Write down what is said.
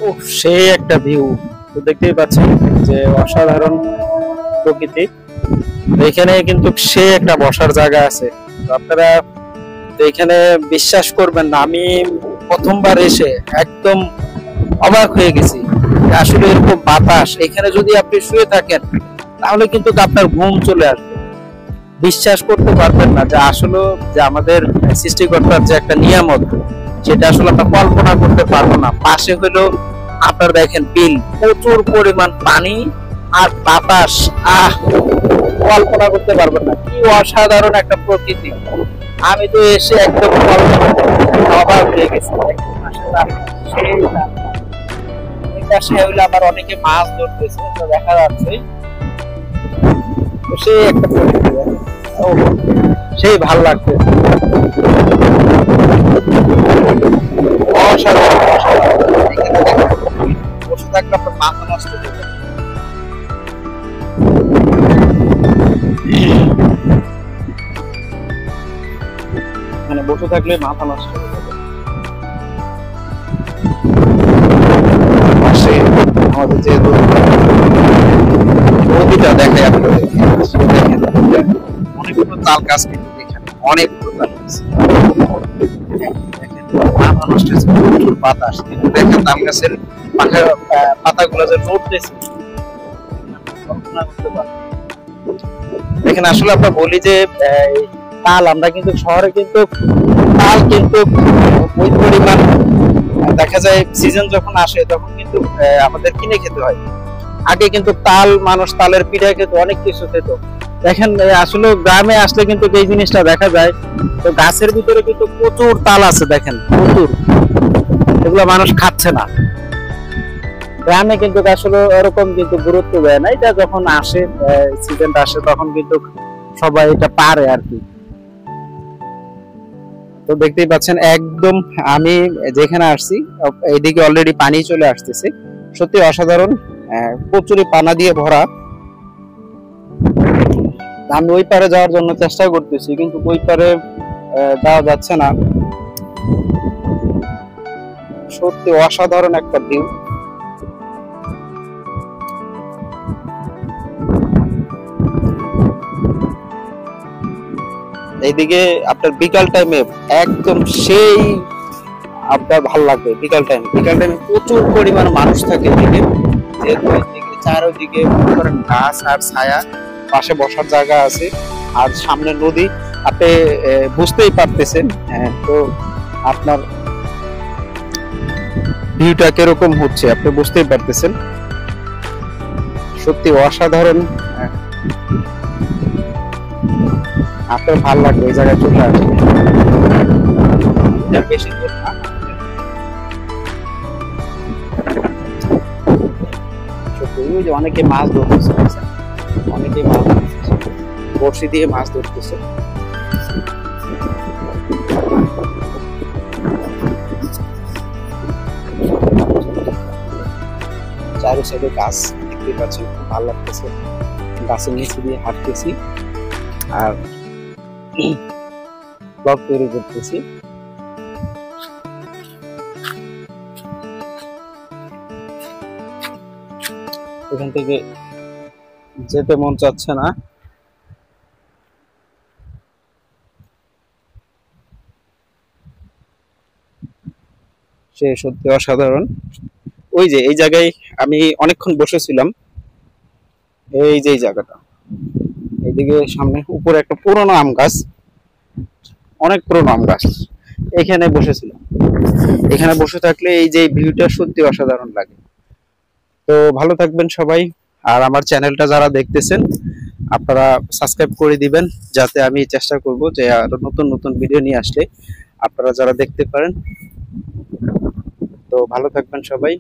ওহ, সেই একটা ভিউ। তো দেখতেই পাচ্ছেন যে অসাধারণ প্রকৃতি। এখানে কিন্তু সে একটা বসার জায়গা আছে। তো আপনারা তো এখানে বিশ্বাস করবেন না, আমি প্রথমবার এসে একদম অবাক হয়ে গেছি। আসলে এরকম বাতাস, এখানে যদি আপনি শুয়ে থাকেন তাহলে কিন্তু আপনার ঘুম চলে আসবে। বিশ্বাস করতে পারবেন না যে আসলে যে আমাদের সৃষ্টিকর্তার যে একটা নিয়ামত, সেটা আসলে আমরা কল্পনা করতে পারবো না। পাশে হলো আপনার দেখেন বিল, প্রচুর পরিমাণ পানি আর বাতাস। কল্পনা করতে পারবেন না কি অসাধারণ একটা প্রকৃতি। আমি তো এসে একদম অবাক হয়ে গেছি। সেই হইলে আবার অনেকে মাছ ধরতেছে, তো দেখা যাচ্ছে সেই একটা প্রকৃতি। সেই ভাল লাগছে, অসাধারণ বসে থাকলে আপনার মাথা নষ্ট হয়ে যাবে। মানে বসে থাকলে মাথা নষ্ট হয়ে যাবে। পাশে আমাদের যে নদীটা দেখায় আপনাদের, অনেকগুলো তাল গাছ কিন্তু এখানে, অনেকগুলো তাল গাছ। মাথা নষ্ট হয়েছে, প্রচুর বাতাস। কিন্তু দেখেন তাল গাছের পাতাগুলো যে নড়তেছে, কল্পনা করতে পারেন। দেখেন আসলে আমরা বলি যে তাল, আমরা কিন্তু শহরে কিন্তু তাল কিন্তু ওই পরিমাণ দেখা যায় সিজন যখন আসে তখন কিন্তু আমাদের কিনে খেতে হয়। আগে কিন্তু তাল, মানুষ তালের পিঠা খেত, অনেক কিছু খেত। দেখেন আসলে গ্রামে আসলে কিন্তু এই জিনিসটা দেখা যায়। তো গাছের ভিতরে কিন্তু প্রচুর তাল আছে, দেখেন প্রচুর, এগুলো মানুষ খাচ্ছে না। গ্রামে কিন্তু আসলে এরকম কিন্তু গুরুত্ব দেয় না। এটা যখন আসে, সিজনটা আসে, তখন কিন্তু সবাই এটা পারে আর কি। তো দেখতেই পাচ্ছেন একদম আমি যেখানে আসছি এইদিকে অলরেডি পানি চলে আসতেছে। সত্যি অসাধারণ, প্রচুরই পানা দিয়ে ভরা। আমি ওই পারে যাওয়ার জন্য চেষ্টা করতেছি, কিন্তু ওই পারে যাওয়া যাচ্ছে না। সত্যি অসাধারণ একটা ভিউ। এইদিকে আপনার বিকাল টাইমে একদম সেই আপনার ভালো লাগবে। বিকাল টাইমে প্রচুর পরিমাণ মানুষ থাকে এদিকে, যেহেতু এদিকে চারদিকে গাছ আর ছায়া, পাশে বসার জায়গা আছে, আর সামনে নদী। আপনি বুঝতেই পারতেছেন তো আপনার ভিউটা কিরকম হচ্ছে আপনি বুঝতেই পারতেছেন। সত্যি অসাধারণ, আপনার ভালো লাগবে এই জায়গায় চলে আসবে। বেশি দূর না, যে অনেকে মাছ ধরতেছে, অনেকে মাছ ধরতেছে, বড়শি দিয়ে মাছ ধরতেছে। চারো সাইডে গাছ দেখতে পাচ্ছেন, খুব ভালো লাগতেছে। গাছের নিচে দিয়ে হাঁটতেছি আর ব্লগ তৈরি করতেছি। এখান থেকে যেতে মন চাচ্ছে না। সে সত্যি অসাধারণ। ওই যে এই জায়গায় আমি অনেকক্ষণ বসেছিলাম, এই যে এই জায়গাটা, এইদিকে সামনে উপরে একটা পুরোনো আম গাছ, অনেক পুরোনো আম গাছ, এখানে বসেছিলাম। এখানে বসে থাকলে এই যে ভিউটা সত্যি অসাধারণ লাগে। তো ভালো থাকবেন সবাই, আর আমার চ্যানেলটা যারা দেখতেছেন আপনারা সাবস্ক্রাইব করে দিবেন, যাতে আমি চেষ্টা করব যে আরো নতুন নতুন ভিডিও নিয়ে আসলে আপনারা যারা দেখতে পারেন। তো ভালো থাকবেন সবাই।